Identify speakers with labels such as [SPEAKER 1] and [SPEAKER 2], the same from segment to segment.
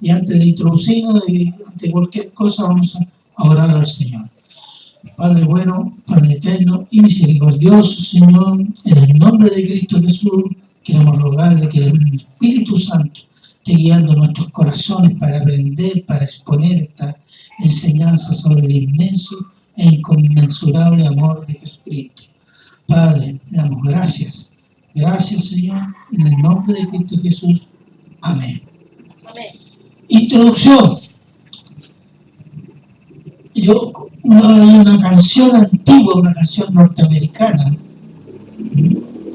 [SPEAKER 1] Y antes de introducirnos, y ante cualquier cosa, vamos a orar al Señor. Padre bueno, Padre eterno y misericordioso, Señor, en el nombre de Cristo Jesús, queremos rogarle que el Espíritu Santo esté guiando nuestros corazones para aprender, para exponer esta enseñanza sobre el inmenso e inconmensurable amor de Jesucristo. Padre, le damos gracias. Gracias, Señor, en el nombre de Cristo Jesús. Amén.
[SPEAKER 2] Amén.
[SPEAKER 1] Introducción. Hay una canción antigua, una canción norteamericana,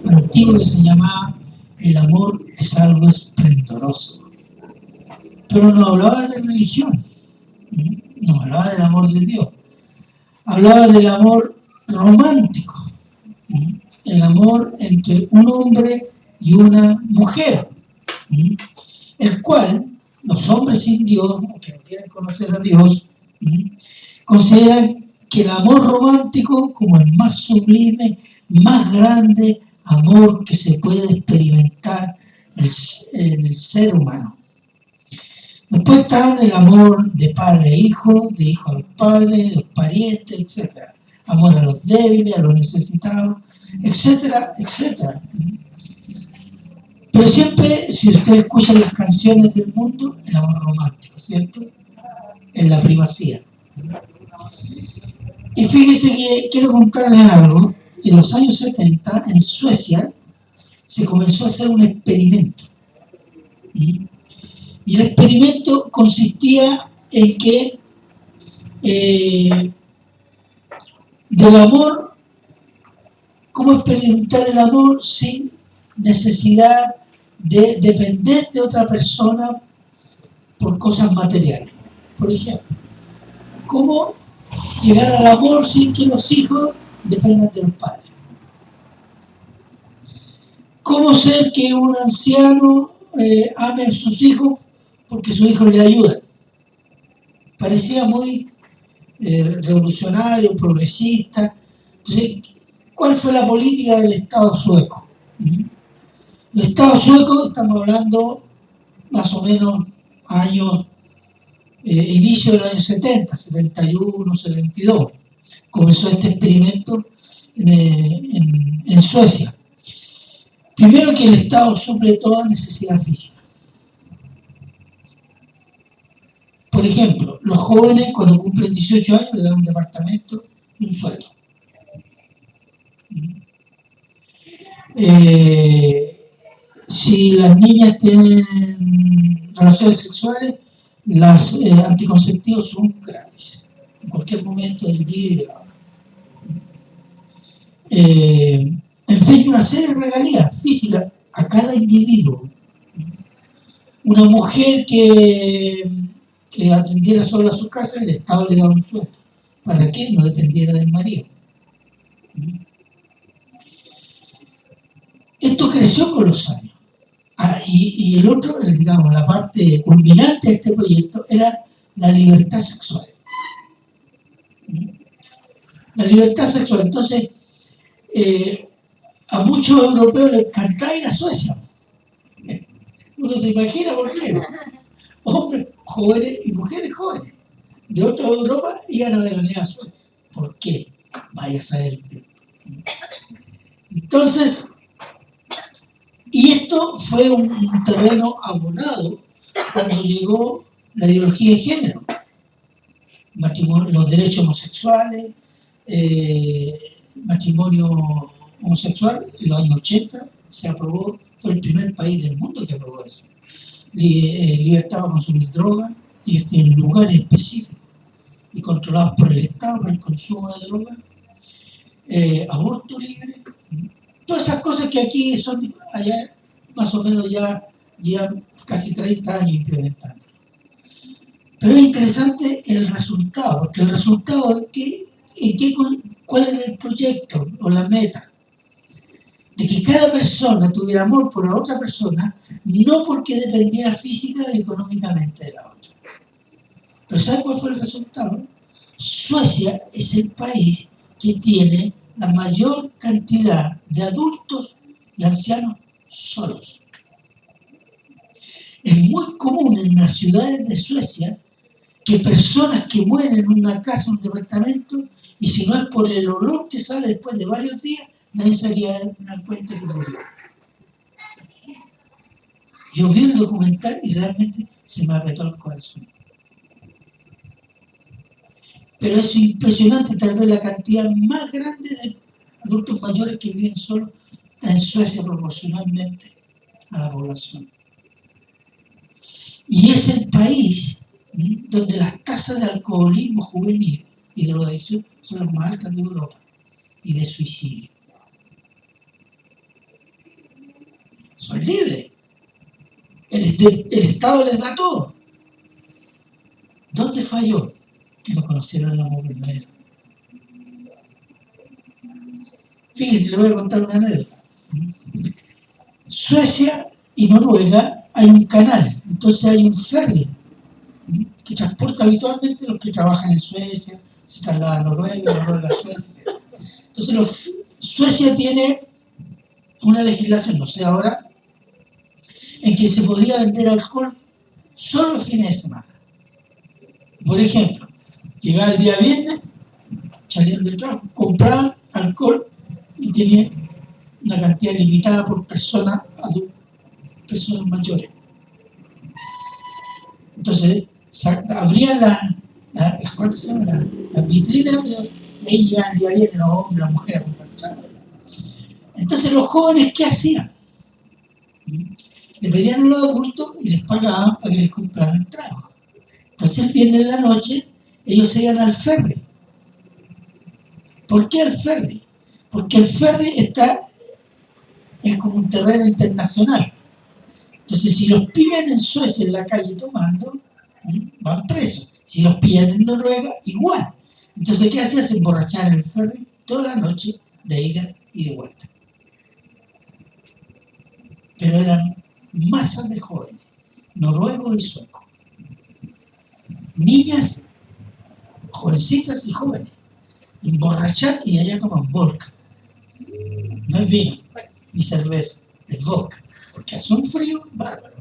[SPEAKER 1] antigua, que se llamaba El amor es algo esplendoroso. Pero no hablaba de religión, no hablaba del amor de Dios, hablaba del amor romántico, el amor entre un hombre y una mujer, el cual los hombres sin Dios, que no quieren conocer a Dios, consideran que el amor romántico como el más sublime, más grande amor que se puede experimentar en el ser humano. Después está el amor de padre a hijo, de hijo a los padres, de los parientes, etc. Amor a los débiles, a los necesitados, etcétera, etcétera. Pero siempre, si usted escucha las canciones del mundo, el amor romántico, ¿cierto? En la primacía. Y fíjese que quiero contarles algo. En los años 70, en Suecia, se comenzó a hacer un experimento. Y el experimento consistía en que del amor, cómo experimentar el amor sin necesidad de depender de otra persona por cosas materiales. Por ejemplo, cómo llegar al amor sin que los hijos dependan de los padres. Cómo ser que un anciano ame a sus hijos porque sus hijos le ayudan. Parecía muy revolucionario, progresista. Entonces, ¿cuál fue la política del Estado sueco? El Estado sueco, estamos hablando más o menos años, inicio de los años 70, 71, 72. Comenzó este experimento en Suecia. Primero, que el Estado suple toda necesidad física. Por ejemplo, los jóvenes cuando cumplen 18 años le dan un departamento y un sueldo. Si las niñas tienen relaciones sexuales, los anticonceptivos son gratis, en cualquier momento del día y de la hora. En fin, una serie de regalías físicas a cada individuo. Una mujer que atendiera sola a su casa, el Estado le daba un sueldo para que no dependiera del marido. Esto creció con los años. Y el otro, digamos, la parte culminante de este proyecto era la libertad sexual. La libertad sexual. Entonces, a muchos europeos les encantaba ir a Suecia. Uno se imagina por qué. Hombres jóvenes y mujeres jóvenes de otra Europa iban a veranear a Suecia. ¿Por qué? Vaya a saber. Entonces, y esto fue un terreno abonado cuando llegó la ideología de género. Los derechos homosexuales, matrimonio homosexual, en los años 80 se aprobó, fue el primer país del mundo que aprobó eso. Libertad para consumir drogas y en lugares específicos y controlados por el Estado para el consumo de drogas, aborto libre, todas esas cosas que aquí son, allá más o menos ya llevan casi 30 años implementando. Pero es interesante el resultado, porque el resultado es cuál era el proyecto o la meta. De que cada persona tuviera amor por la otra persona, no porque dependiera física y económicamente de la otra. Pero ¿sabe cuál fue el resultado? Suecia es el país que tiene la mayor cantidad de adultos y ancianos solos. Es muy común en las ciudades de Suecia que personas que mueren en una casa, un departamento, y si no es por el olor que sale después de varios días, nadie se haría dar cuenta que murió. Yo vi el documental y realmente se me apretó el corazón. Pero es impresionante, tal vez la cantidad más grande de adultos mayores que viven solos en Suecia proporcionalmente a la población. Y es el país donde las tasas de alcoholismo juvenil y de drogadicción son las más altas de Europa, y de suicidio. Son libres. El Estado les da todo. ¿Dónde falló? Que no conocieron el amor verdadero. Fíjense, le voy a contar una anécdota. Suecia y Noruega hay un canal, entonces hay un ferry que transporta habitualmente a los que trabajan en Suecia, se traslada a Noruega, Noruega a Suecia. Entonces Suecia tiene una legislación, no sé ahora, en que se podía vender alcohol solo los fines de semana. Por ejemplo, llegaba el día viernes, salían del trabajo, compraban alcohol y tenían una cantidad limitada por persona adulta, personas mayores. Entonces, abrían las vitrinas y ahí llegaban el día viernes los hombres, las mujeres a comprar trago. Entonces, los jóvenes, ¿qué hacían? Le pedían a los adultos y les pagaban para que les compraran trago. Entonces, el viernes de la noche, ellos se iban al ferry. ¿Por qué al ferry? Porque el ferry es como un terreno internacional. Entonces, si los pillan en Suecia en la calle tomando, van presos. Si los pillan en Noruega, igual. Entonces, ¿qué hacían? Se emborrachaban en el ferry toda la noche, de ida y de vuelta. Pero eran masas de jóvenes, noruegos y suecos. Niñas, jovencitas y jóvenes. Emborrachar y allá toman vodka. No es vino, ni cerveza, es vodka. Porque hace un frío bárbaro.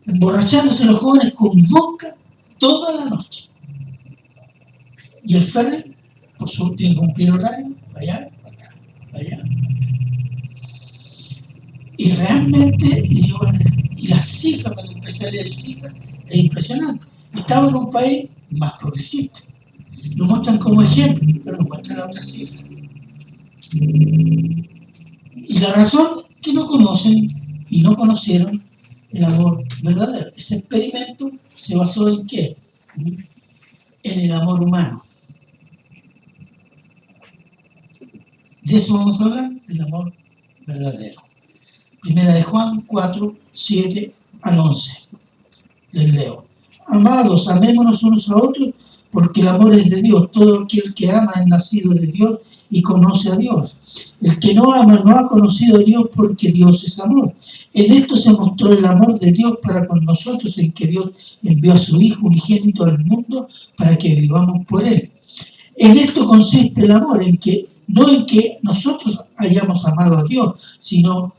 [SPEAKER 1] Emborrachándose los jóvenes con vodka toda la noche. Y el ferry, por suerte, tiene que cumplir horario, allá, acá, allá. Y realmente, y las cifras, cuando empecé a leer cifras, es impresionante. Estaba en un país más progresista. Lo muestran como ejemplo, pero lo muestran a otras cifras. Y la razón que no conocen y no conocieron el amor verdadero. Ese experimento se basó en ¿qué? En el amor humano. De eso vamos a hablar, del amor verdadero. Primera de Juan 4, 7 al 11. Les leo. Amados, amémonos unos a otros, porque el amor es de Dios. Todo aquel que ama es nacido de Dios y conoce a Dios. El que no ama no ha conocido a Dios, porque Dios es amor. En esto se mostró el amor de Dios para con nosotros, en que Dios envió a su Hijo unigénito al mundo para que vivamos por Él. En esto consiste el amor, no en que nosotros hayamos amado a Dios, sino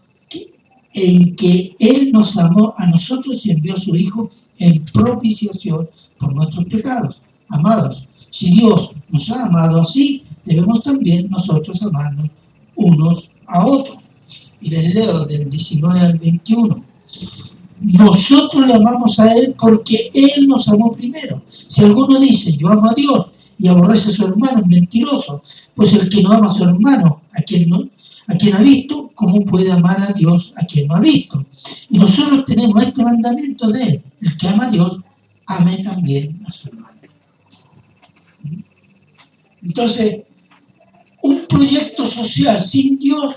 [SPEAKER 1] en que Él nos amó a nosotros y envió a su Hijo en propiciación por nuestros pecados. Amados, si Dios nos ha amado así, debemos también nosotros amarnos unos a otros. Y les leo del 19 al 21. Nosotros le amamos a Él porque Él nos amó primero. Si alguno dice, yo amo a Dios y aborrece a su hermano, es mentiroso. Pues el que no ama a su hermano, a quien ha visto, ¿cómo puede amar a Dios a quien no ha visto? Y nosotros tenemos este mandamiento de Él. El que ama a Dios, ame también a su hermano. Entonces, un proyecto social sin Dios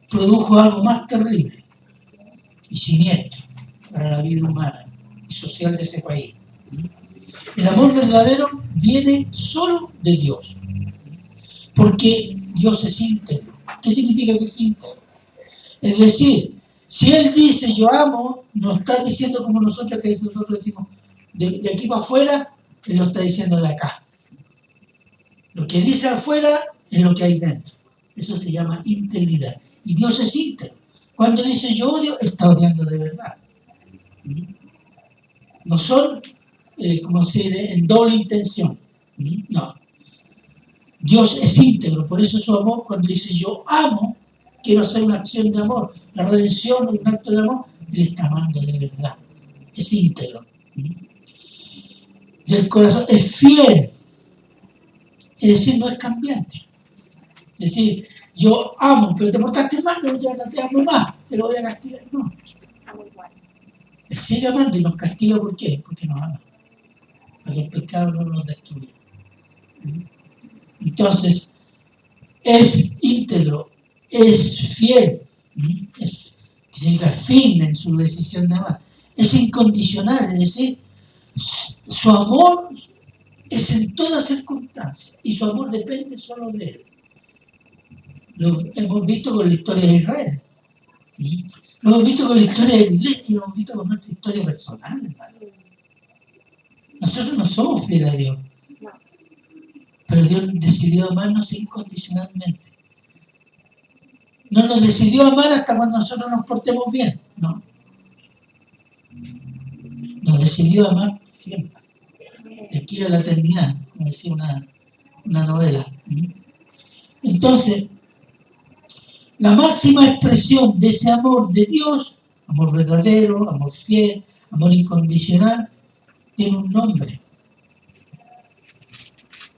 [SPEAKER 1] produjo algo más terrible y siniestro para la vida humana y social de ese país. El amor verdadero viene solo de Dios, porque Dios es íntegro. ¿Qué significa que es íntegro? Es decir, si Él dice yo amo, no está diciendo como nosotros decimos de aquí para afuera, Él lo está diciendo de acá. Lo que dice afuera es lo que hay dentro. Eso se llama integridad. Y Dios es íntegro. Cuando dice yo odio, está odiando de verdad. No son, como decir, en doble intención. No. Dios es íntegro, por eso su amor, cuando dice yo amo, quiero hacer una acción de amor. La redención es un acto de amor, Él está amando de verdad. Es íntegro. Y el corazón es fiel. Es decir, no es cambiante. Es decir, yo amo, pero te portaste mal, no, ya no te amo más, te lo voy a castigar. No. Él sigue amando y nos castiga, ¿por qué? Porque nos ama. Para que el pecado no nos destruya. Entonces, es íntegro, es fiel, significa firme en su decisión de amar. Es incondicional, es decir, su amor es en todas circunstancias y su amor depende solo de él. Lo hemos visto con la historia de Israel. Lo hemos visto con la historia de la iglesia y lo hemos visto con nuestra historia personal, hermano. Nosotros no somos fieles a Dios, pero Dios decidió amarnos incondicionalmente. No nos decidió amar hasta cuando nosotros nos portemos bien, no. Nos decidió amar siempre. De aquí a la eternidad, como decía una novela. Entonces, la máxima expresión de ese amor de Dios, amor verdadero, amor fiel, amor incondicional, tiene un nombre.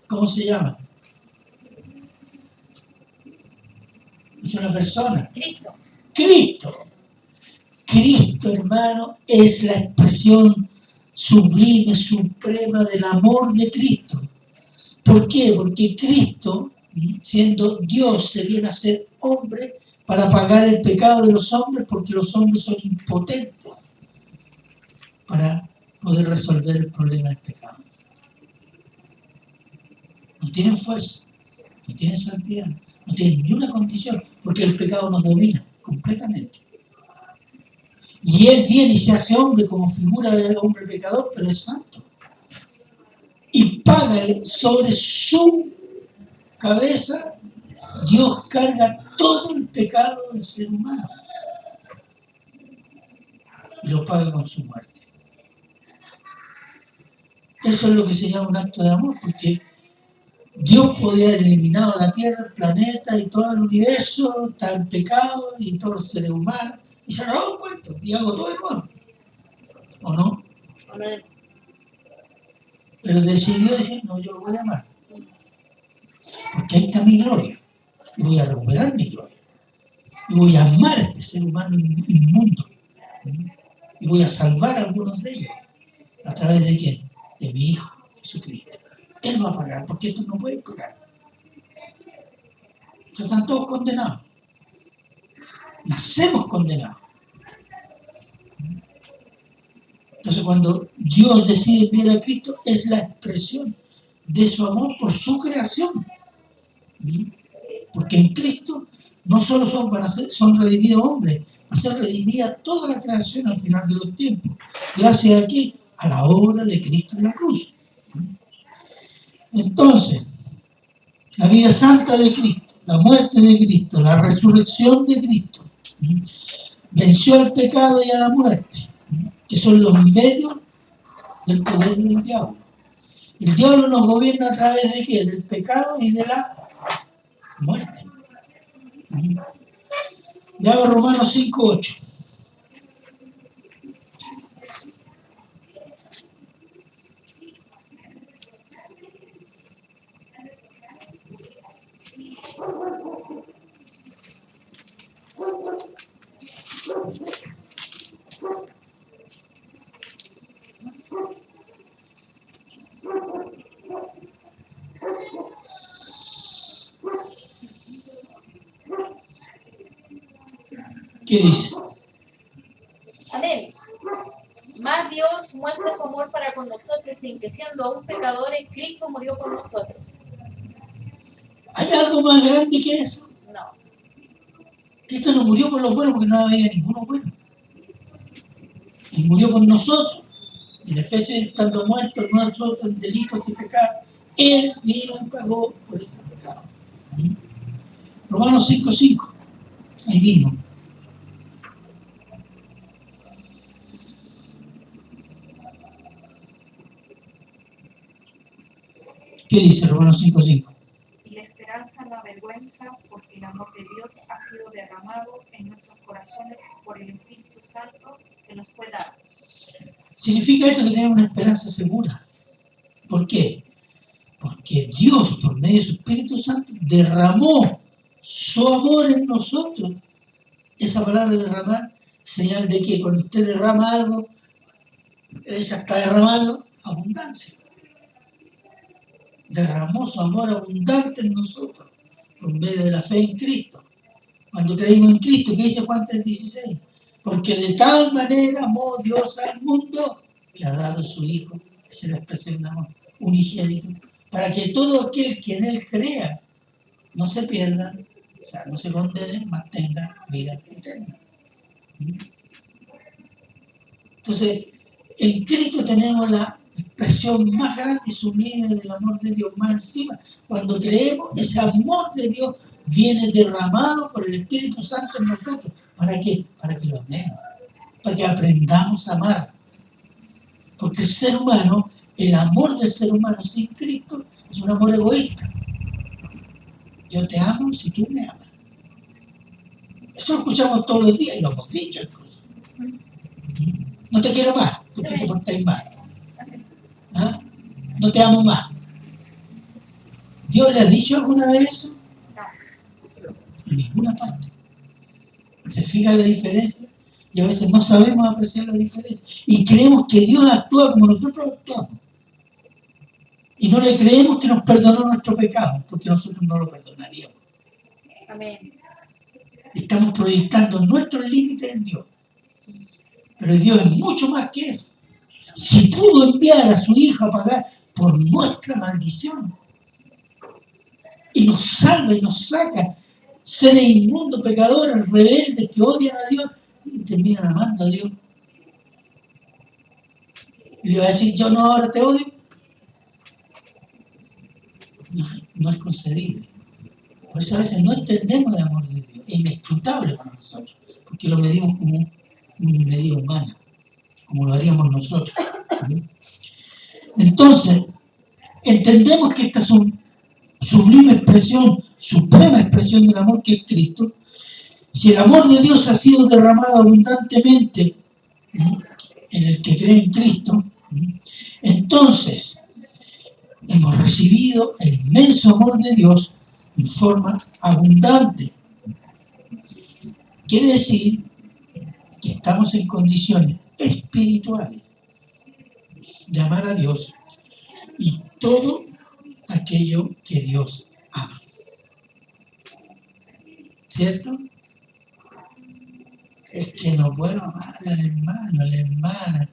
[SPEAKER 1] ¿Cómo se llama? Es una persona.
[SPEAKER 2] Cristo.
[SPEAKER 1] Cristo. Cristo, hermano, es la expresión sublime, suprema del amor de Cristo. ¿Por qué? Porque Cristo, siendo Dios, se viene a ser hombre para pagar el pecado de los hombres, porque los hombres son impotentes para poder resolver el problema del pecado. No tienen fuerza, no tienen santidad, no tienen ni una condición, porque el pecado nos domina completamente. Y Él viene y se hace hombre como figura de hombre pecador, pero es santo. Y paga sobre su cabeza, Dios carga todo el pecado del ser humano. Y lo paga con su muerte. Eso es lo que se llama un acto de amor, porque Dios podía haber eliminado la Tierra, el planeta y todo el universo, está en pecado y todos los seres humanos, y se acabó el cuento, y hago todo de nuevo. ¿O no? Pero decidió decir, no, yo lo voy a amar. Porque ahí está mi gloria. Y voy a recuperar mi gloria. Y voy a amar a este ser humano inmundo. Y voy a salvar a algunos de ellos. ¿A través de quién? De mi Hijo, Jesucristo. Él va a pagar, porque estos no pueden pagar. Están todos condenados. Nacemos condenados. Entonces, cuando Dios decide enviar a Cristo, es la expresión de su amor por su creación. Porque en Cristo no solo son redimidos hombres, va a ser redimida toda la creación al final de los tiempos. Gracias a qué? A la obra de Cristo en la cruz. Entonces, la vida santa de Cristo, la muerte de Cristo, la resurrección de Cristo, venció al pecado y a la muerte, que son los medios del poder del diablo. El diablo nos gobierna a través de qué? Del pecado y de la muerte. Veamos Romanos 5:8. ¿Qué dice?
[SPEAKER 2] Amén. Más Dios muestra su amor para con nosotros, sin que siendo aún pecadores, Cristo murió por nosotros.
[SPEAKER 1] ¿Hay algo más grande que eso?
[SPEAKER 2] No.
[SPEAKER 1] Cristo no murió por los buenos porque no había ninguno bueno. Él murió por nosotros. En Efesios, estando muertos nosotros en delitos y pecados, Él vino y pagó por ese pecado. Romanos 5:5. Ahí mismo. ¿Qué dice Romanos 5:5?
[SPEAKER 3] Y la esperanza no avergüenza, porque el amor de Dios ha sido derramado en nuestros corazones por el Espíritu Santo que nos fue dado.
[SPEAKER 1] Significa esto que tenemos una esperanza segura. ¿Por qué? Porque Dios, por medio de su Espíritu Santo, derramó su amor en nosotros. Esa palabra derramar, señal de que cuando usted derrama algo, ella está derramando abundancia. Derramó su amor abundante en nosotros, por medio de la fe en Cristo. Cuando creímos en Cristo, ¿qué dice Juan 3:16? Porque de tal manera amó Dios al mundo que ha dado su Hijo, esa es la expresión de amor, unigénito, para que todo aquel que en Él crea no se pierda, o sea, no se condene, mas tenga vida eterna. Entonces, en Cristo tenemos la expresión más grande y sublime del amor de Dios. Más encima, cuando creemos, ese amor de Dios viene derramado por el Espíritu Santo en nosotros. ¿Para qué? Para que lo amemos, para que aprendamos a amar. Porque el ser humano, el amor del ser humano sin Cristo es un amor egoísta. Yo te amo si tú me amas. Eso lo escuchamos todos los días y lo hemos dicho incluso. No te quiero más, porque te portáis mal. ¿Ah? No te amo más. ¿Dios le ha dicho alguna vez eso? En ninguna parte. ¿Se fija la diferencia? Y a veces no sabemos apreciar la diferencia. Y creemos que Dios actúa como nosotros actuamos. Y no le creemos que nos perdonó nuestro pecado, porque nosotros no lo perdonaríamos.
[SPEAKER 2] Amén.
[SPEAKER 1] Estamos proyectando nuestros límites en Dios. Pero Dios es mucho más que eso. Si pudo enviar a su Hijo a pagar por nuestra maldición, y nos salva y nos saca, seres inmundos, pecadores, rebeldes, que odian a Dios, y terminan amando a Dios. Y le va a decir, yo no ahora te odio. No es concedible. Por eso a veces no entendemos el amor de Dios. Es inescrutable para nosotros, porque lo medimos como una medida humana, como lo haríamos nosotros. Entonces, entendemos que esta es una sublime expresión, suprema expresión del amor que es Cristo. Si el amor de Dios ha sido derramado abundantemente en el que cree en Cristo, entonces hemos recibido el inmenso amor de Dios en forma abundante. Quiere decir que estamos en condiciones espirituales de amar a Dios y todo aquello que Dios ama. ¿Cierto? Es que no puedo amar al hermano, a la hermana,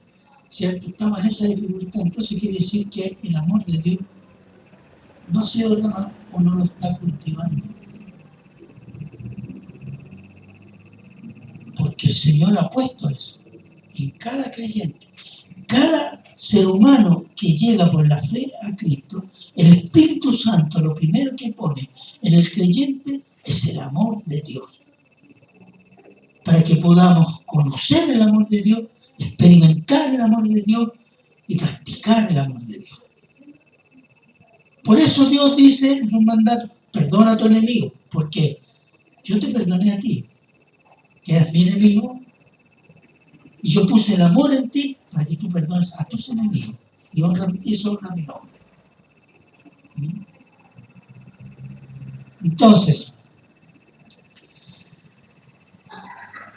[SPEAKER 1] ¿cierto? Estamos en esa dificultad. Entonces quiere decir que el amor de Dios no se derrama o no lo está cultivando. Porque el Señor ha puesto eso en cada creyente. Cada ser humano que llega por la fe a Cristo, el Espíritu Santo lo primero que pone en el creyente es el amor de Dios. Para que podamos conocer el amor de Dios, experimentar el amor de Dios y practicar el amor de Dios. Por eso Dios dice en su mandato, perdona a tu enemigo, porque yo te perdoné a ti, que eras mi enemigo, y yo puse el amor en ti para que tú perdones a tus enemigos. Y eso honra mi nombre. Entonces,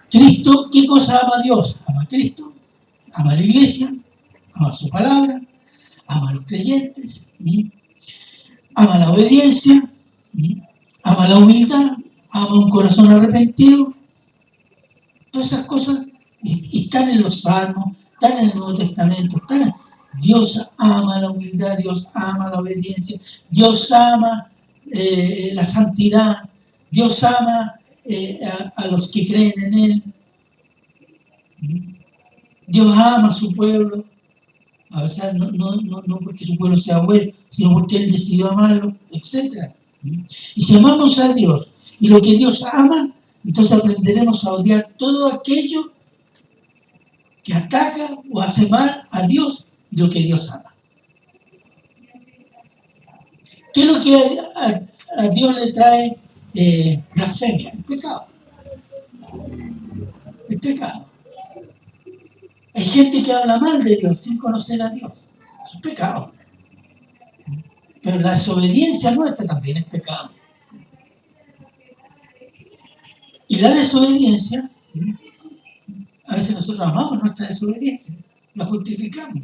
[SPEAKER 1] Cristo, ¿qué cosa ama a Dios? Ama a Cristo, ama a la iglesia, ama su palabra, ama a los creyentes, ama la obediencia, ama la humildad, ama un corazón arrepentido. Todas esas cosas y están en los Salmos, están en el Nuevo Testamento, Dios ama la humildad, Dios ama la obediencia, Dios ama la santidad, Dios ama a los que creen en Él. Dios ama a su pueblo, a veces no porque su pueblo sea bueno, sino porque Él decidió amarlo, etc. Y si amamos a Dios y lo que Dios ama, entonces aprenderemos a odiar todo aquello que ataca o hace mal a Dios y lo que Dios ama. ¿Qué es lo que a Dios le trae blasfemia? El pecado. El pecado. Hay gente que habla mal de Dios sin conocer a Dios. Es un pecado. Pero la desobediencia nuestra también es pecado. Y la desobediencia, a veces nosotros amamos nuestra desobediencia, la justificamos.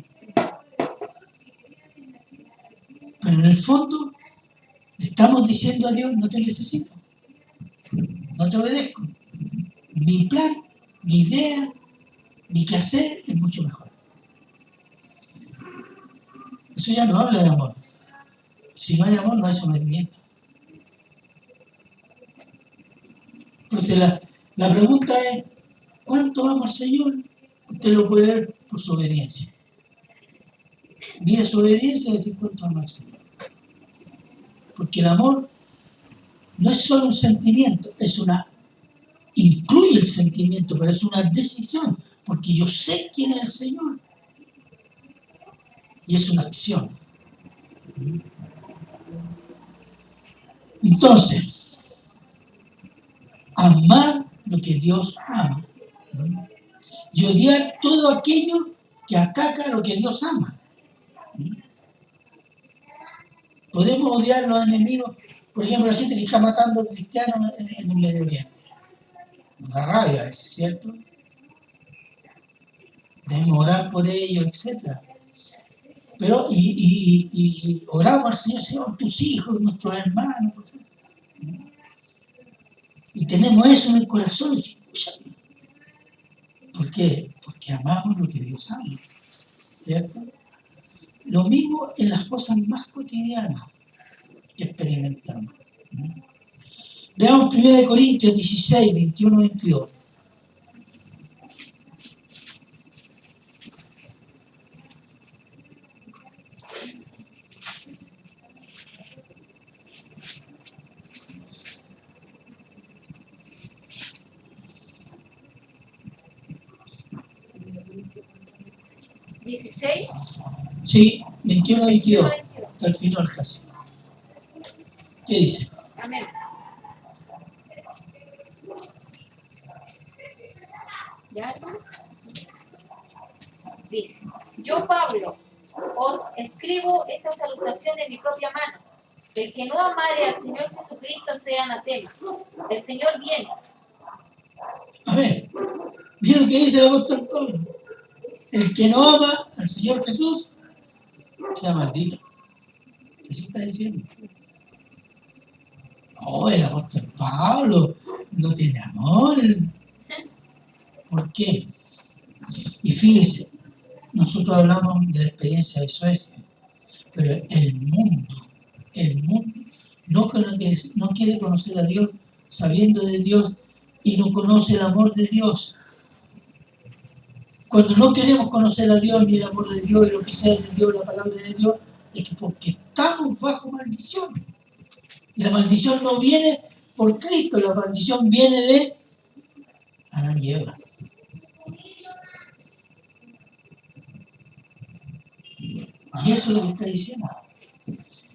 [SPEAKER 1] Pero en el fondo le estamos diciendo a Dios, no te necesito, no te obedezco. Mi plan, mi idea, mi quehacer es mucho mejor. Eso ya no habla de amor. Si no hay amor, no hay sometimiento. Entonces la pregunta es, ¿cuánto ama al Señor? Usted lo puede ver por su obediencia. Mi desobediencia es decir cuánto ama al Señor. Porque el amor no es solo un sentimiento, incluye el sentimiento, pero es una decisión, porque yo sé quién es el Señor. Y es una acción. Entonces, amar lo que Dios ama, ¿no? Y odiar todo aquello que ataca lo que Dios ama. Podemos odiar a los enemigos, por ejemplo, la gente que está matando a cristianos en el Medio Oriente. Nos da rabia a veces, ¿cierto? Debemos orar por ellos, etc. Pero, y oramos al Señor, Señor, tus hijos, nuestros hermanos. Y tenemos eso en el corazón y decimos, escúchame. ¿Por qué? Porque amamos lo que Dios ama, ¿cierto? Lo mismo en las cosas más cotidianas que experimentamos. Veamos 1 Corintios 16, 21, 22.
[SPEAKER 2] ¿16?
[SPEAKER 1] Sí, 21, 22.
[SPEAKER 2] 22.
[SPEAKER 1] Hasta el final casi. ¿Qué dice?
[SPEAKER 2] Amén. ¿Ya? Dice, yo Pablo os escribo esta salutación de mi propia mano. El que no amare al Señor Jesucristo sea anatema. El Señor viene.
[SPEAKER 1] Amén. Miren lo que dice el apóstol Pablo. El que no ama al Señor Jesús sea maldito. Eso está diciendo. Oh, el apóstol Pablo no tiene amor. ¿Por qué? Y fíjese, nosotros hablamos de la experiencia de Suecia, pero el mundo no quiere conocer a Dios sabiendo de Dios y no conoce el amor de Dios. Cuando no queremos conocer a Dios ni el amor de Dios y lo que sea de Dios, la palabra de Dios, es que porque estamos bajo maldición. Y la maldición no viene por Cristo, la maldición viene de Adán y Eva. Y eso es lo que está diciendo.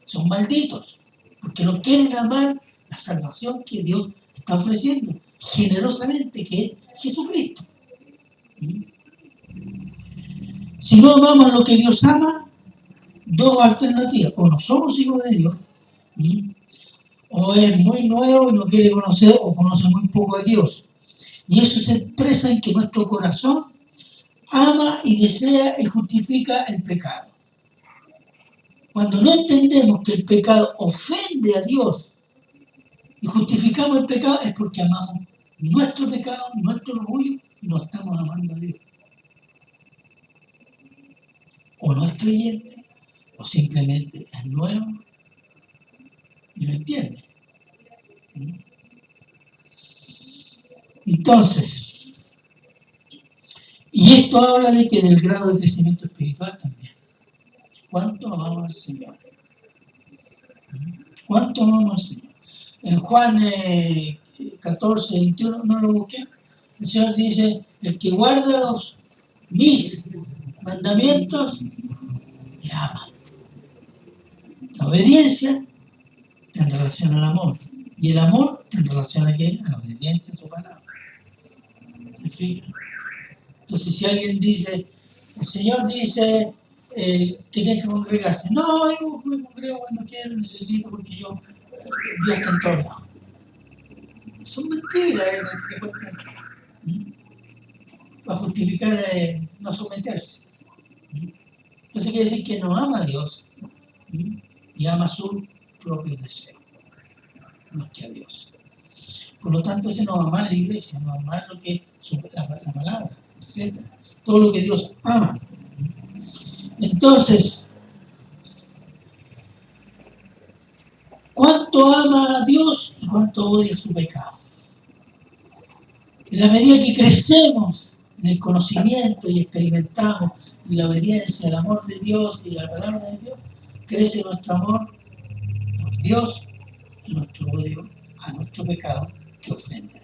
[SPEAKER 1] Son malditos, porque no quieren amar la salvación que Dios está ofreciendo generosamente, que es Jesucristo. Si no amamos lo que Dios ama, dos alternativas: o no somos hijos de Dios, o es muy nuevo y no quiere conocer, o conoce muy poco a Dios. Y eso se expresa en que nuestro corazón ama y desea y justifica el pecado. Cuando no entendemos que el pecado ofende a Dios y justificamos el pecado, es porque amamos nuestro pecado, nuestro orgullo, y no estamos amando a Dios. O no es creyente, o simplemente es nuevo y no entiende. Entonces, y esto habla de que del grado de crecimiento espiritual también. ¿Cuánto amamos al Señor? ¿Cuánto amamos al Señor? En Juan 14, 21, no lo busqué. El Señor dice, el que guarda mis mandamientos, me ama. La obediencia en relación al amor. Y el amor en relación a qué? A la obediencia a su palabra. ¿Se fijan? Entonces, si alguien dice, el Señor dice que tiene que congregarse. No, yo me congrego cuando quiero, necesito, porque yo, Dios está en todos lados. Son mentiras esas que se cuentan para justificar no someterse. Entonces quiere decir que no ama a Dios y ama sus propios deseos, más que a Dios. Por lo tanto, ese no va mal la iglesia, no va mal lo que la palabra, etc. Todo lo que Dios ama. Entonces, ¿cuánto ama a Dios y cuánto odia su pecado? En la medida que crecemos en el conocimiento y experimentamos la obediencia, el amor de Dios y la palabra de Dios, crece nuestro amor por Dios y nuestro odio a nuestro pecado que ofende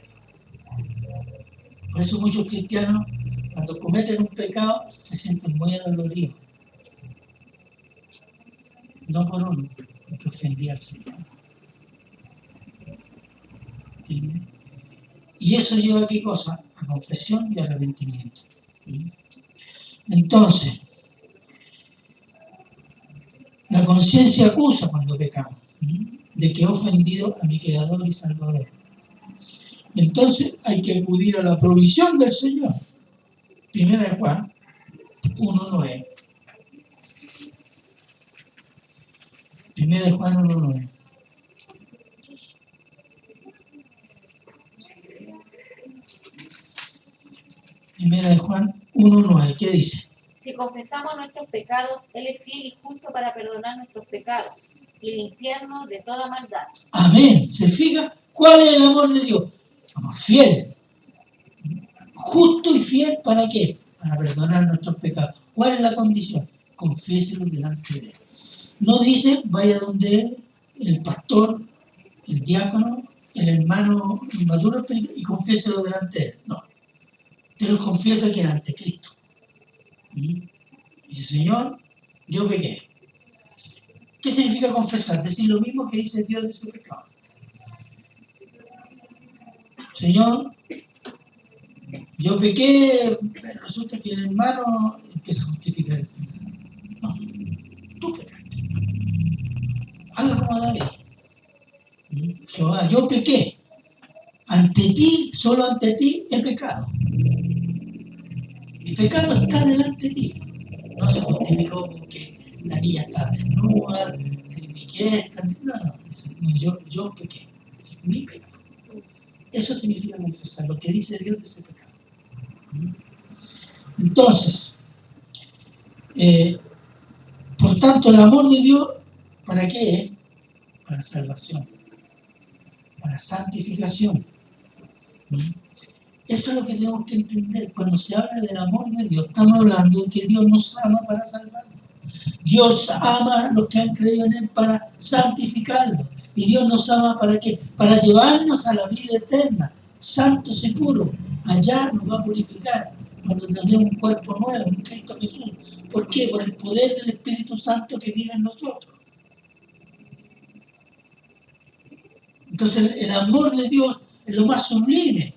[SPEAKER 1] a Dios. Por eso muchos cristianos, cuando cometen un pecado, se sienten muy adoloridos. No por uno, porque ofendía al Señor. ¿Entiendes? Y eso lleva a qué cosa? A confesión y arrepentimiento. Entonces, la conciencia acusa cuando pecamos, de que he ofendido a mi Creador y Salvador. Entonces hay que acudir a la provisión del Señor. Primera de Juan 1:9. Primera de Juan 1:9. Primera de Juan 1:9. ¿Qué dice?
[SPEAKER 2] Si confesamos nuestros pecados, Él es fiel y justo para perdonar nuestros pecados y limpiarnos de toda maldad.
[SPEAKER 1] Amén. ¿Se fija? ¿Cuál es el amor de Dios? Amor fiel. Justo y fiel, ¿para qué? Para perdonar nuestros pecados. ¿Cuál es la condición? Confiéselo delante de Él. No dice, vaya donde el pastor, el diácono, el hermano maduro espiritual y confiéselo delante de Él. No. Te lo confiesa que era ante Cristo. Dice, Señor, yo pequé. ¿Qué significa confesar? Decir lo mismo que dice Dios de su pecado. Señor, yo pequé, pero resulta que el hermano empieza a justificar. No, tú pecaste. Haga como David. Jehová, yo pequé. Ante ti, solo ante ti, he pecado. Mi pecado está delante de ti. No se justificó porque la niña está desnuda, ni que esta, no, yo pequé. Ese es mi pecado. Eso significa confesar lo que dice Dios de ese pecado. Entonces, por tanto, el amor de Dios, ¿para qué es? Para salvación, para santificación. Eso es lo que tenemos que entender. Cuando se habla del amor de Dios, estamos hablando de que Dios nos ama para salvarnos. Dios ama a los que han creído en Él para santificarlos. Y Dios nos ama ¿para qué? Para llevarnos a la vida eterna, santos y puros. Allá nos va a purificar cuando nos dé un cuerpo nuevo en Cristo Jesús. ¿Por qué? Por el poder del Espíritu Santo que vive en nosotros. Entonces el amor de Dios es lo más sublime.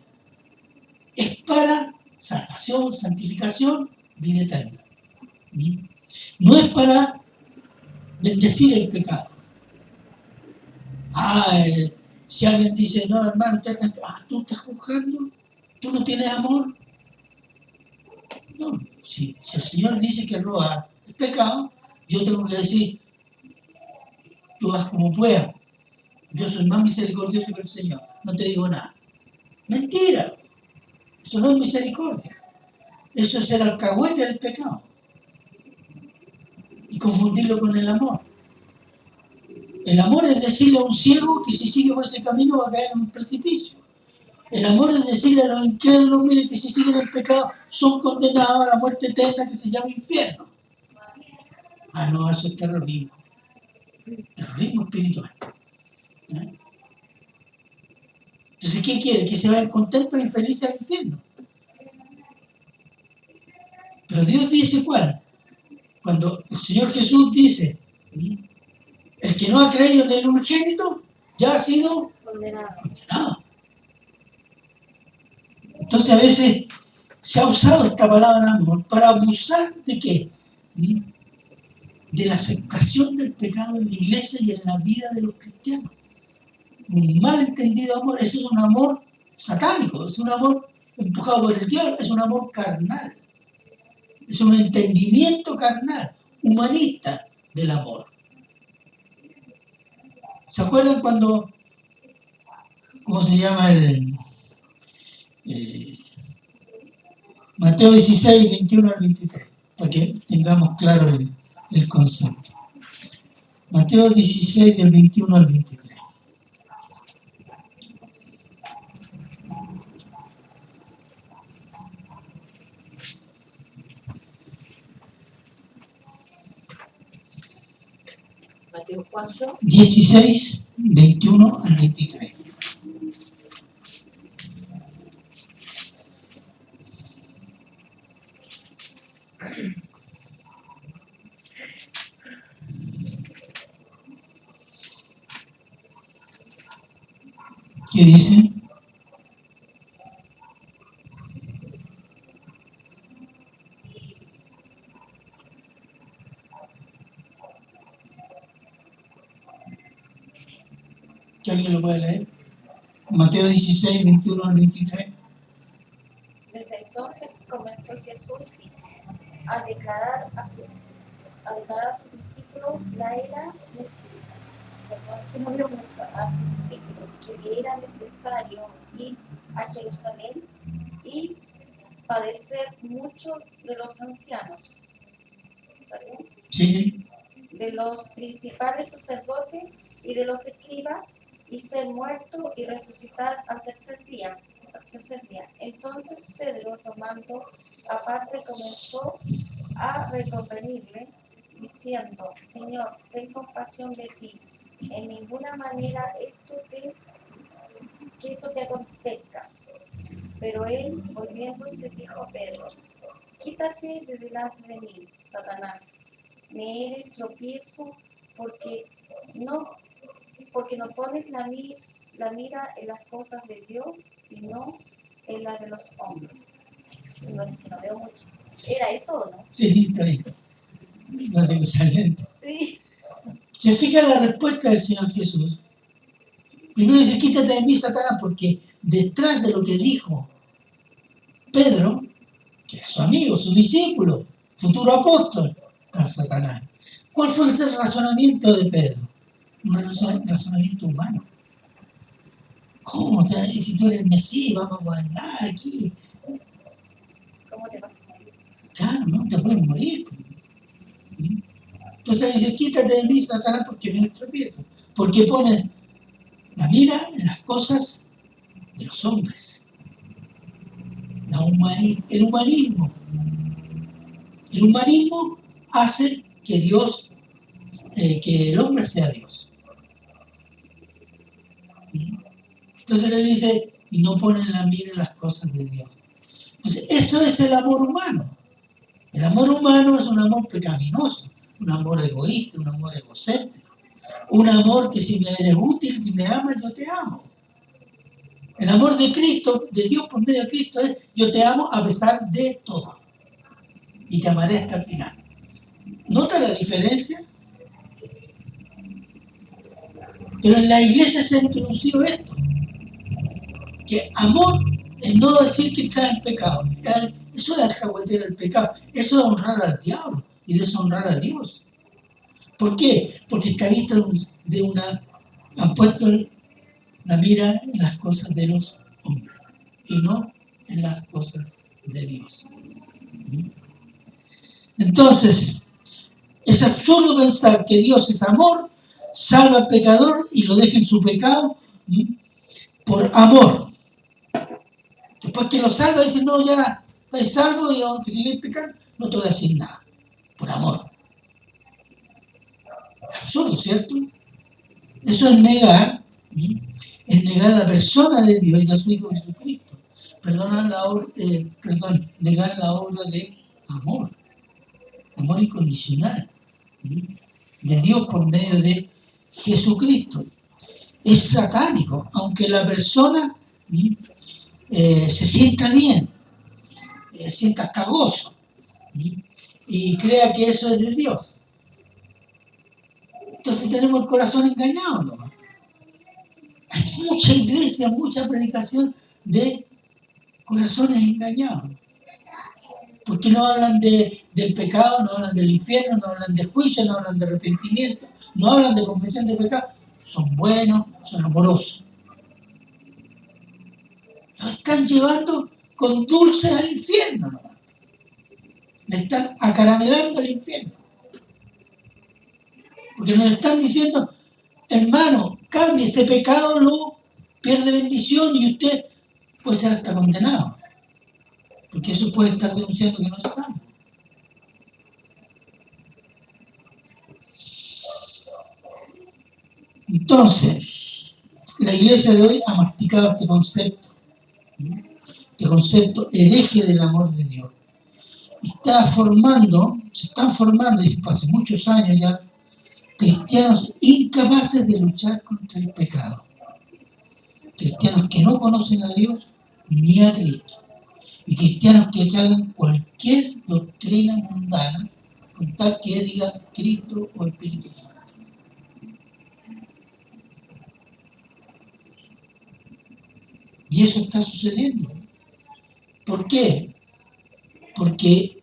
[SPEAKER 1] Es para salvación, santificación, vida eterna. No es para bendecir el pecado. Si alguien dice, no, hermano, tú estás juzgando, tú no tienes amor. No, si el Señor dice que robar es pecado, yo tengo que decir, tú haz como puedas. Yo soy más misericordioso que el Señor, no te digo nada. Mentira, eso no es misericordia. Eso es el alcahuete del pecado. Y confundirlo con el amor. El amor es decirle a un ciego que si sigue por ese camino va a caer en un precipicio. El amor es decirle a los incrédulos, miren, que si siguen el pecado son condenados a la muerte eterna que se llama infierno. No, eso es terrorismo. Terrorismo espiritual. Entonces, ¿qué quiere? Que se vayan contentos y felices al infierno. Pero Dios dice cuál. Cuando el Señor Jesús dice, el que no ha creído en el unigénito, ya ha sido
[SPEAKER 2] condenado.
[SPEAKER 1] condenado. Entonces a veces se ha usado esta palabra amor para abusar de qué? ¿Sí? De la aceptación del pecado en la iglesia y en la vida de los cristianos. Un mal entendido amor, eso es un amor satánico, es un amor empujado por el diablo, es un amor carnal, es un entendimiento carnal, humanista del amor. ¿Se acuerdan cuando, cómo se llama Mateo 16, 21 al 23? Para que tengamos claro el concepto. Mateo 16, del 21 al 23.
[SPEAKER 4] Mateo, ¿cuánto?
[SPEAKER 1] 16, 21 al 23. ¿Qué dice? ¿Que alguien lo puede leer? Mateo 16, 21 al 23.
[SPEAKER 2] Desde entonces comenzó Jesús a declarar a sus discípulos la era que no dio mucho a sus discípulos, que era necesario ir a Jerusalén y padecer mucho de los ancianos, ¿está bien?
[SPEAKER 1] Sí.
[SPEAKER 2] De los principales sacerdotes y de los escribas, y ser muerto y resucitar al tercer día. Entonces Pedro, tomando aparte, comenzó a reconvenirle, diciendo: Señor, ten compasión de ti. En ninguna manera que esto te acontezca. Pero él, volviéndose, dijo a Pedro: Quítate de delante de mí, Satanás. Me eres tropiezo porque no pones la mira en las cosas de Dios, sino en las de los hombres. Bueno, que no veo mucho. ¿Era eso o no?
[SPEAKER 1] Sí, está ahí. No tengo saliente.
[SPEAKER 2] Sí.
[SPEAKER 1] Se fija la respuesta del Señor Jesús. Primero dice: quítate de mí, Satanás, porque detrás de lo que dijo Pedro, que es su amigo, su discípulo, futuro apóstol, está Satanás. ¿Cuál fue el razonamiento de Pedro? Un razonamiento humano. ¿Cómo? Si tú eres Mesías, vamos a gobernar aquí.
[SPEAKER 2] ¿Cómo te vas a morir?
[SPEAKER 1] Claro, no te puedes morir. Entonces dice: quítate de mí, Satanás, porque me tropiezo. Porque pones la mira en las cosas de los hombres. El humanismo. El humanismo hace que Dios, que el hombre sea Dios. Entonces le dice: y no ponen la mira en las cosas de Dios. Entonces, eso es el amor humano. El amor humano es un amor pecaminoso, un amor egoísta, un amor egocéntrico, un amor que si me eres útil, si me amas, yo te amo. El amor de Cristo, de Dios por medio de Cristo, es: yo te amo a pesar de todo y te amaré hasta el final. ¿Nota la diferencia? Pero en la iglesia se ha introducido esto, que amor es no decir que estás en pecado. Eso es alcahuetear el pecado, eso es honrar al diablo y deshonrar a Dios. ¿Por qué? Porque está visto han puesto la mira en las cosas de los hombres y no en las cosas de Dios. Entonces, es absurdo pensar que Dios es amor, salva al pecador y lo deja en su pecado por amor. Después que lo salva, dice: no, ya estáis salvos y aunque sigáis pecando, no te voy a decir nada. Por amor. Es absurdo, ¿cierto? Eso es negar la persona de Dios y a su Hijo Jesucristo. Negar la obra de amor incondicional de Dios por medio de Jesucristo. es satánico, aunque la persona se sienta bien, sienta hasta gozo y crea que eso es de Dios. Entonces tenemos el corazón engañado, ¿no? Hay mucha iglesia, mucha predicación de corazones engañados. Porque no hablan del pecado, no hablan del infierno, no hablan de juicio, no hablan de arrepentimiento, no hablan de confesión de pecado. Son buenos, son amorosos. Los están llevando con dulces al infierno, ¿no? Le están acaramelando al infierno. Porque nos están diciendo, hermano, cambie ese pecado, no pierde bendición y usted puede ser hasta condenado. Porque eso puede estar denunciando que no es salvo. Entonces, la iglesia de hoy ha masticado este concepto hereje del amor de Dios. Se están formando, y hace muchos años ya, cristianos incapaces de luchar contra el pecado. Cristianos que no conocen a Dios ni a Cristo. Y cristianos que traigan cualquier doctrina mundana con tal que diga Cristo o Espíritu Santo. Y eso está sucediendo. ¿Por qué? Porque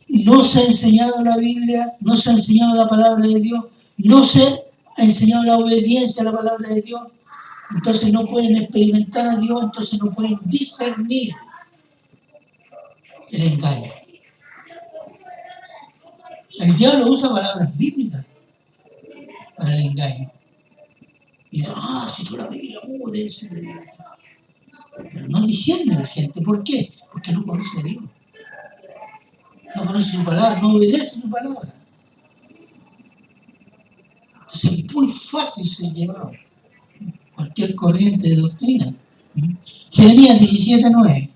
[SPEAKER 1] no se ha enseñado la Biblia, no se ha enseñado la palabra de Dios, no se ha enseñado la obediencia a la palabra de Dios. Entonces no pueden experimentar a Dios, entonces no pueden discernir el engaño. El diablo usa palabras bíblicas para el engaño. Y dice, si tú la Biblia, debe ser de Dios. Pero no discierne la gente. ¿Por qué? Porque no conoce a Dios. No conoce su palabra, no obedece su palabra. Entonces es muy fácil ser llevado. Cualquier corriente de doctrina. Jeremías 17:9.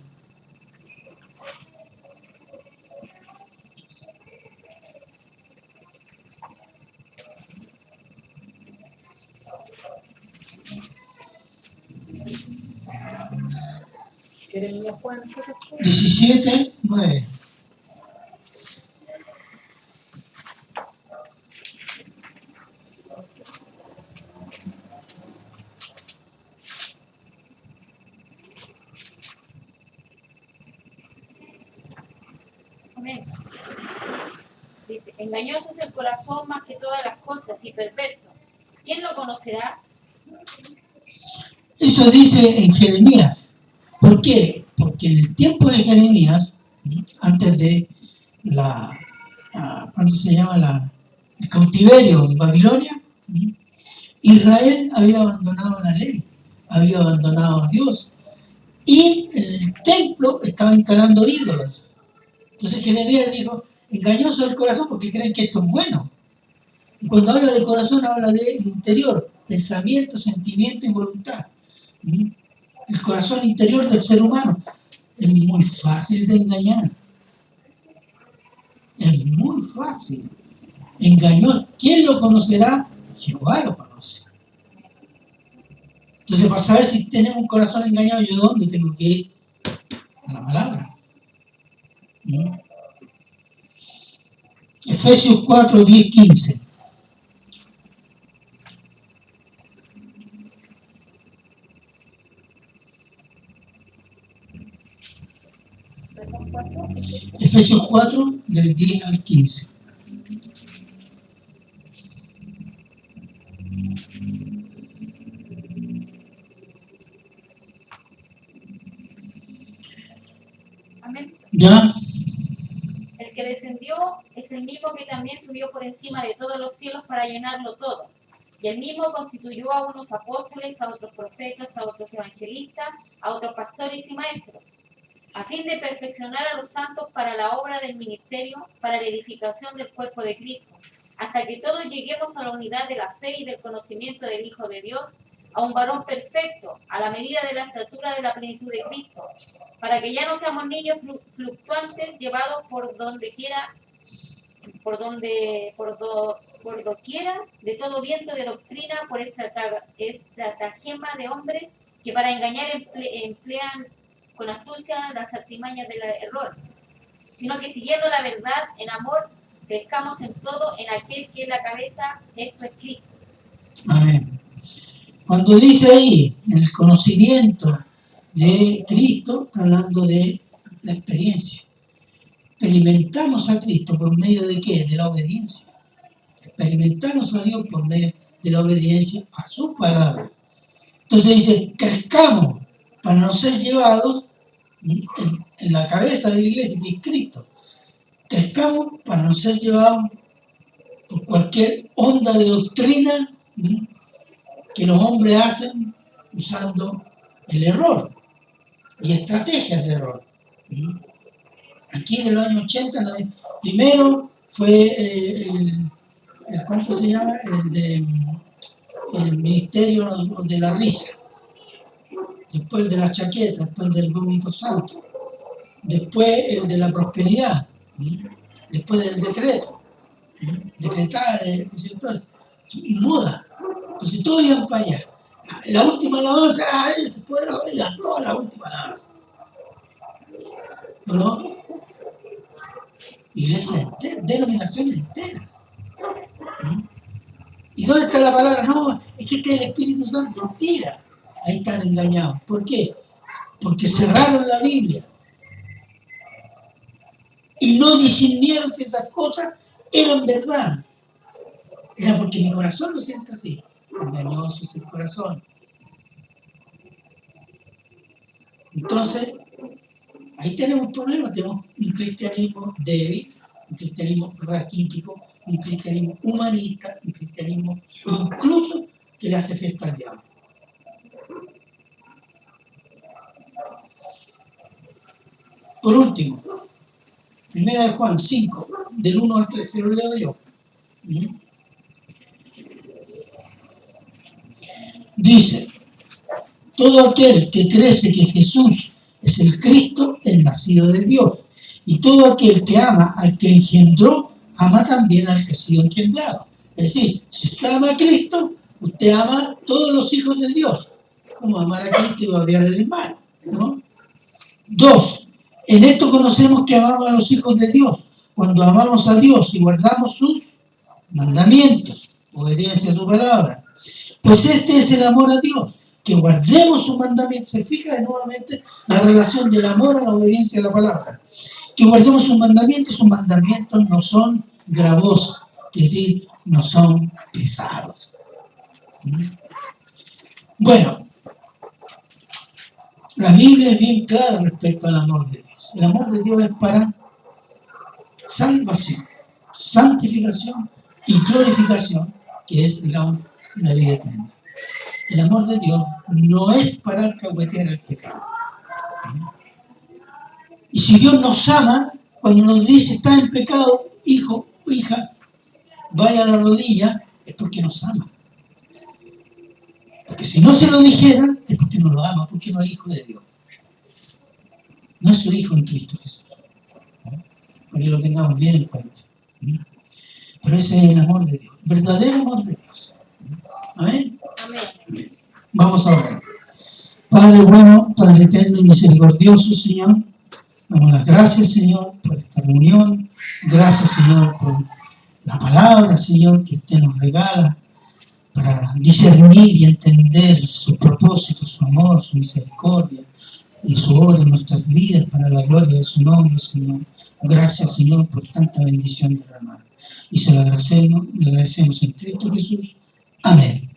[SPEAKER 4] Jeremías Juan
[SPEAKER 1] 17:9.
[SPEAKER 2] Amén. Dice, engañoso es el corazón más que todas las cosas y perverso. ¿Quién lo conocerá?
[SPEAKER 1] Eso dice en Jeremías. ¿Por qué? Porque en el tiempo de Jeremías, antes de ¿cuánto se llama? El cautiverio de Babilonia, Israel había abandonado la ley, había abandonado a Dios. Y en el templo estaba instalando ídolos. Entonces Jeremías dijo, engañoso el corazón porque creen que esto es bueno. Y cuando habla de corazón, habla del interior, pensamiento, sentimiento y voluntad. El corazón interior del ser humano es muy fácil de engañar. Es muy fácil. Engañó. ¿Quién lo conocerá? Jehová lo conoce. Entonces, para saber si tenemos un corazón engañado, ¿yo dónde tengo que ir? A la palabra. Efesios 4, 10, 15.
[SPEAKER 2] ¿Perdón, cuánto?
[SPEAKER 1] Efesios 4, del 10 al 15.
[SPEAKER 2] Amén.
[SPEAKER 1] ¿Ya?
[SPEAKER 2] El que descendió es el mismo que también subió por encima de todos los cielos para llenarlo todo. Y el mismo constituyó a unos apóstoles, a otros profetas, a otros evangelistas, a otros pastores y maestros, a fin de perfeccionar a los santos para la obra del ministerio, para la edificación del cuerpo de Cristo, hasta que todos lleguemos a la unidad de la fe y del conocimiento del Hijo de Dios, a un varón perfecto, a la medida de la estatura de la plenitud de Cristo, para que ya no seamos niños fluctuantes llevados por donde quiera, por
[SPEAKER 5] por doquiera de todo viento de doctrina, por estratagema de hombres que para engañar emplean con astucia las artimañas del error, sino que siguiendo la verdad en amor, crezcamos en todo en aquel que es la cabeza, esto es Cristo.
[SPEAKER 1] Amén. Cuando dice ahí, en el conocimiento de Cristo, está hablando de la experiencia. Experimentamos a Cristo por medio de ¿qué? De la obediencia. Experimentamos a Dios por medio de la obediencia a su palabra. Entonces dice, crezcamos para no ser llevados en la cabeza de la iglesia, que es Cristo. Crezcamos para no ser llevados por cualquier onda de doctrina que los hombres hacen usando el error y estrategias de error. Aquí en los años 80, primero fue ¿cuánto se llama? El ministerio de la risa, después de la chaqueta, después del vómito santo, después el de la prosperidad, después del decreto, decretar, entonces, y moda. Entonces todos iban para allá. La última alabanza, se fueron a toda la última alabanza. ¿No? Iglesia entera, denominaciones enteras. ¿Y dónde está la palabra? No, es que este es el Espíritu Santo. Mentira. Ahí están engañados. ¿Por qué? Porque cerraron la Biblia. Y no discernieron si esas cosas eran verdad. Era porque mi corazón lo siente así. Engañoso es el corazón. Entonces, ahí tenemos problemas. Tenemos un cristianismo débil, un cristianismo raquítico, un cristianismo humanista, un cristianismo incluso que le hace fiesta al diablo. Por último, 1 de Juan 5, del 1 al 3, se lo leo yo. Dice, todo aquel que cree que Jesús es el Cristo, el nacido de Dios. Y todo aquel que ama al que engendró, ama también al que ha sido engendrado. Es decir, si usted ama a Cristo, usted ama a todos los hijos de Dios. Como amar a Cristo y odiar al hermano, ¿no? 2. En esto conocemos que amamos a los hijos de Dios, cuando amamos a Dios y guardamos sus mandamientos, obediencia a su palabra. Pues este es el amor a Dios, que guardemos sus mandamientos. Se fija nuevamente la relación del amor a la obediencia a la palabra. Que guardemos sus mandamientos no son gravosos, es decir, no son pesados. Bueno, la Biblia es bien clara respecto al amor de Dios. El amor de Dios es para salvación, santificación y glorificación, que es, digamos, la vida eterna. El amor de Dios no es para alcahuetear el pecado. Y si Dios nos ama, cuando nos dice, estás en pecado, hijo, hija, vaya a la rodilla, es porque nos ama. Porque si no se lo dijera, es porque no lo ama, porque no es hijo de Dios. No es su hijo en Cristo Jesús. Para que lo tengamos bien en cuenta. Pero ese es el amor de Dios, verdadero amor de Dios. ¿Amén?
[SPEAKER 5] Amén.
[SPEAKER 1] Vamos a orar. Padre bueno, Padre eterno y misericordioso, Señor, damos las gracias, Señor, por esta reunión. Gracias, Señor, por la palabra, Señor, que usted nos regala para discernir y entender su propósito, su amor, su misericordia y su obra en nuestras vidas para la gloria de su nombre, Señor. Gracias, Señor, por tanta bendición derramada. Y se lo agradecemos en Cristo Jesús. Amén.